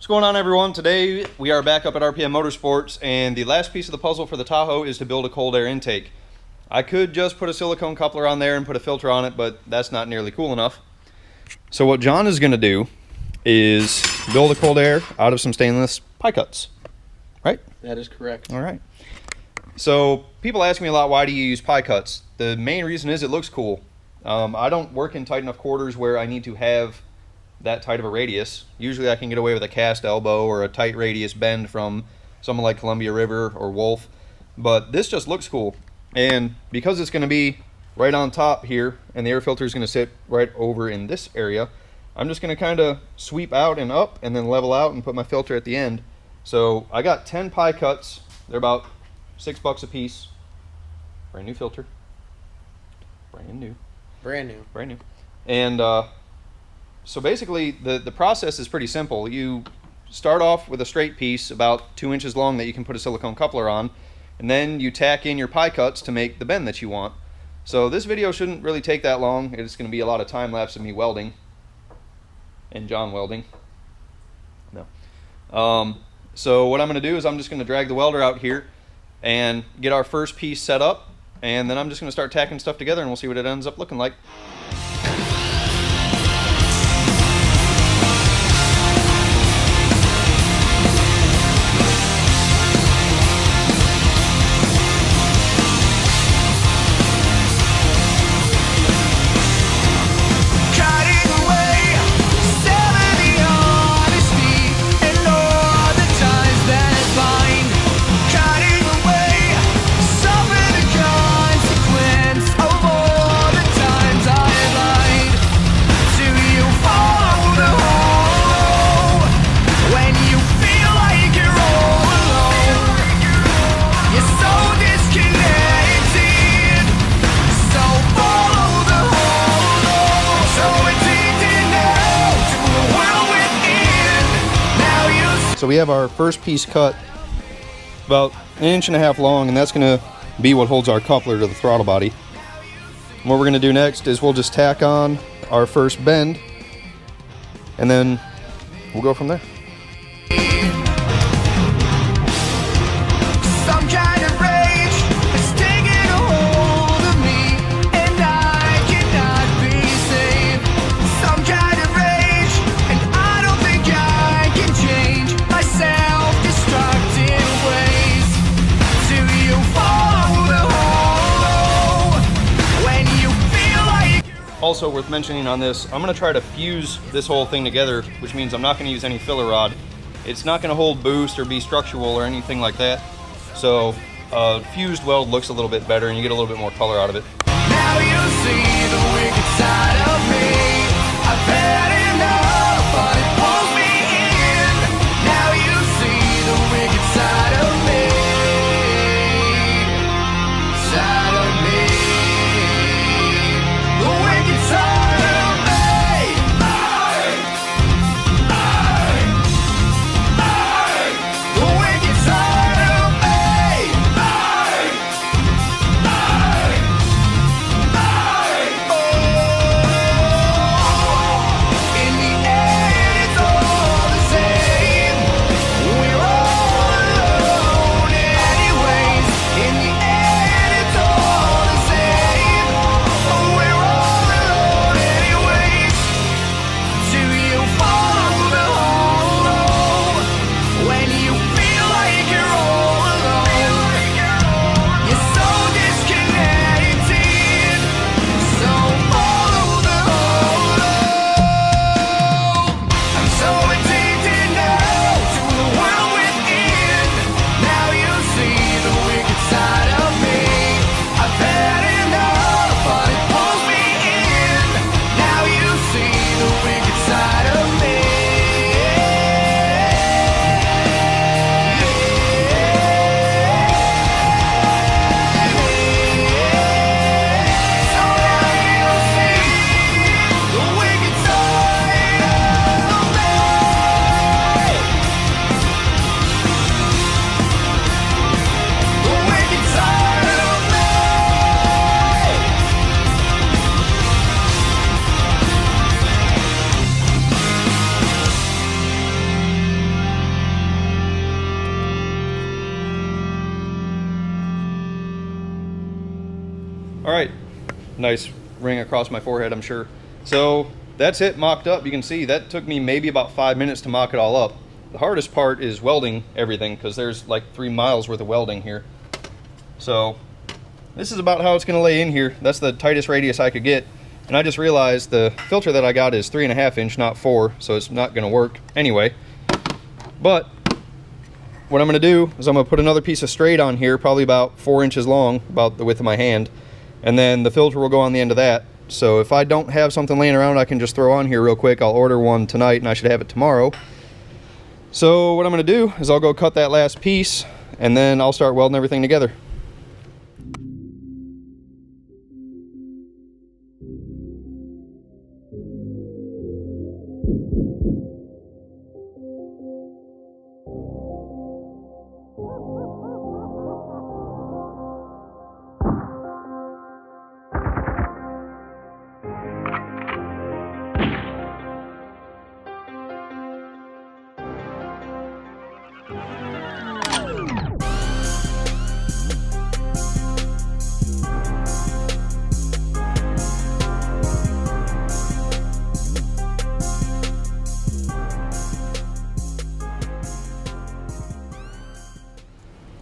going on, everyone? Today we are back up at RPM Motorsports, and the last piece of the puzzle for the Tahoe is to build a cold air intake. I could just put a silicone coupler on there and put a filter on it, but that's not nearly cool enough. So what John is going to do is build a cold air out of some stainless pie cuts, right? That is correct. All right. So people ask me a lot, why do you use pie cuts? The main reason is it looks cool. I don't work in tight enough quarters where I need to have that tight of a radius. Usually I can get away with a cast elbow or a tight radius bend from someone like Columbia River or Wolf, but this just looks cool. And because it's going to be right on top here and the air filter is going to sit right over in this area, I'm just going to kind of sweep out and up and then level out and put my filter at the end. So I got 10 pie cuts. They're about $6 a piece. Brand new filter. Brand new. And so basically the process is pretty simple. You start off with a straight piece about 2 inches long that you can put a silicone coupler on, and then you tack in your pie cuts to make the bend that you want. So this video shouldn't really take that long. It's going to be a lot of time lapse of me welding and John welding. No. So what I'm going to do is I'm just going to drag the welder out here and get our first piece set up, and then I'm just going to start tacking stuff together and we'll see what it ends up looking like. So we have our first piece cut about 1.5 inches long, and that's going to be what holds our coupler to the throttle body. And what we're going to do next is we'll just tack on our first bend, and then we'll go from there. Also worth mentioning on this, I'm going to try to fuse this whole thing together, which means I'm not going to use any filler rod. It's not going to hold boost or be structural or anything like that. So fused weld looks a little bit better and you get a little bit more color out of it. Now you see the wicked side of me. I've had enough, but it pulls me in. Now you see the wicked side of me. Side of me. The wicked side of me. The wicked side of me. nice ring across my forehead, I'm sure. So that's it mocked up. You can see that took me maybe about 5 minutes to mock it all up. The hardest part is welding everything, because there's like 3 miles worth of welding here. So this is about how it's going to lay in here. That's the tightest radius I could get. And I just realized the filter that I got is 3.5 inch, not 4, so it's not going to work anyway. But what I'm going to do is I'm going to put another piece of straight on here, probably about 4 inches long, about the width of my hand, and then the filter will go on the end of that. So if I don't have something laying around I can just throw on here real quick, I'll order one tonight and I should have it tomorrow. So what I'm going to do is I'll go cut that last piece, and then I'll start welding everything together.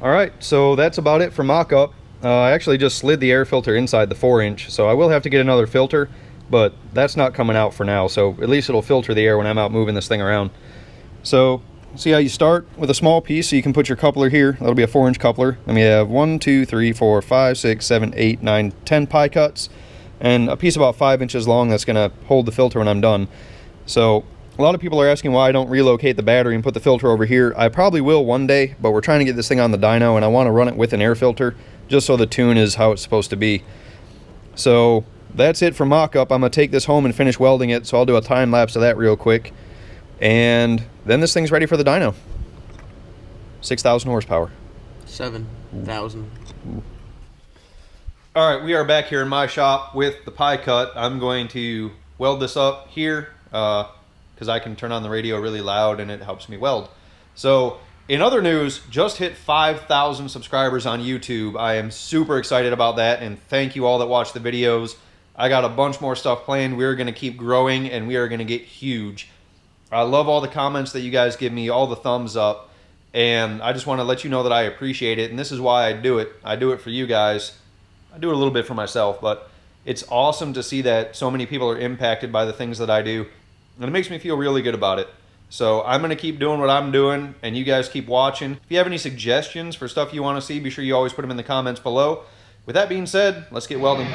Alright, so that's about it for mock-up. I actually just slid the air filter inside the 4 inch, so I will have to get another filter, but that's not coming out for now, so at least it'll filter the air when I'm out moving this thing around. So, see how you start with a small piece, so you can put your coupler here. That'll be a 4 inch coupler. Then we have 1, 2, 3, 4, 5, 6, 7, 8, 9, 10 pie cuts, and a piece about 5 inches long that's going to hold the filter when I'm done. So, a lot of people are asking why I don't relocate the battery and put the filter over here. I probably will one day, but we're trying to get this thing on the dyno, and I want to run it with an air filter just so the tune is how it's supposed to be. So that's it for mock-up. I'm going to take this home and finish welding it, so I'll do a time lapse of that real quick. And then this thing's ready for the dyno. 6,000 horsepower. 7,000. All right, we are back here in my shop with the pie cut. I'm going to weld this up here, because I can turn on the radio really loud and it helps me weld. So in other news, just hit 5,000 subscribers on YouTube. I am super excited about that, and thank you all that watch the videos. I got a bunch more stuff planned. We're going to keep growing and we are going to get huge. I love all the comments that you guys give me, all the thumbs up, and I just want to let you know that I appreciate it, and this is why I do it. I do it for you guys. I do it a little bit for myself, but it's awesome to see that so many people are impacted by the things that I do. And it makes me feel really good about it. So I'm going to keep doing what I'm doing, and you guys keep watching. If you have any suggestions for stuff you want to see, be sure you always put them in the comments below. With that being said, let's get welding.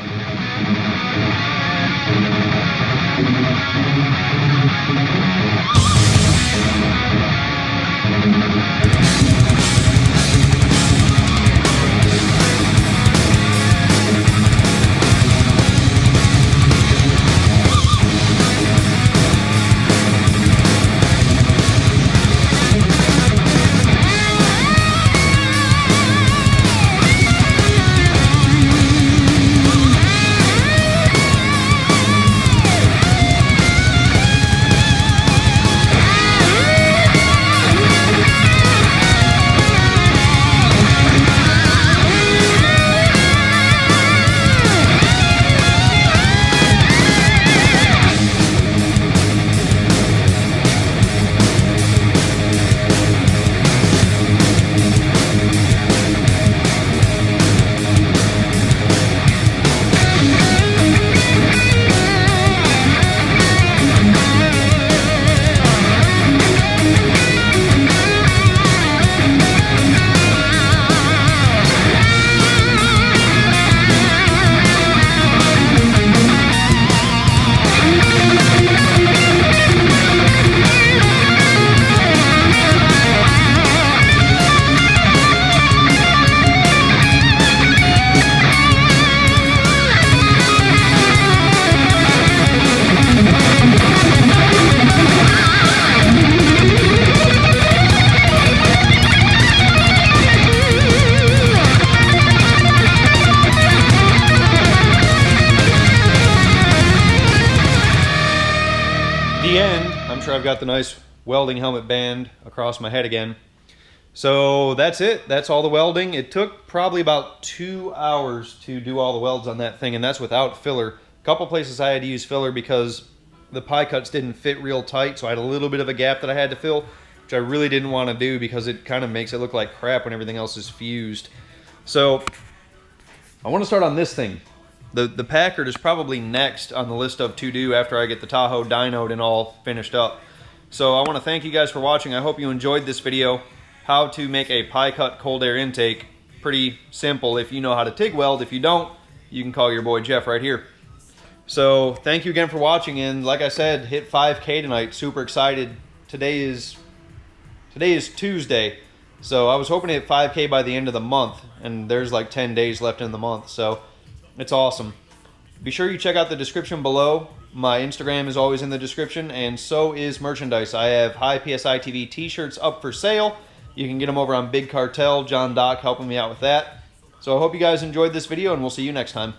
I'm sure I've got the nice welding helmet band across my head again. So that's it. That's all the welding. It took probably about 2 hours to do all the welds on that thing, and that's without filler. A couple places I had to use filler because the pie cuts didn't fit real tight, so I had a little bit of a gap that I had to fill, which I really didn't want to do because it kind of makes it look like crap when everything else is fused. So I want to start on this thing. The Packard is probably next on the list of to do after I get the Tahoe dynoed and all finished up. So I want to thank you guys for watching. I hope you enjoyed this video. How to make a pie cut cold air intake. Pretty simple if you know how to TIG weld. If you don't, you can call your boy Jeff right here. So thank you again for watching, and like I said, hit 5K tonight. Super excited. Today is Tuesday, so I was hoping to hit 5K by the end of the month, and there's like 10 days left in the month, so it's awesome. Be sure you check out the description below. My Instagram is always in the description, and so is merchandise. I have High PSI TV t-shirts up for sale. You can get them over on Big Cartel. John Doc helping me out with that. So I hope you guys enjoyed this video, and we'll see you next time.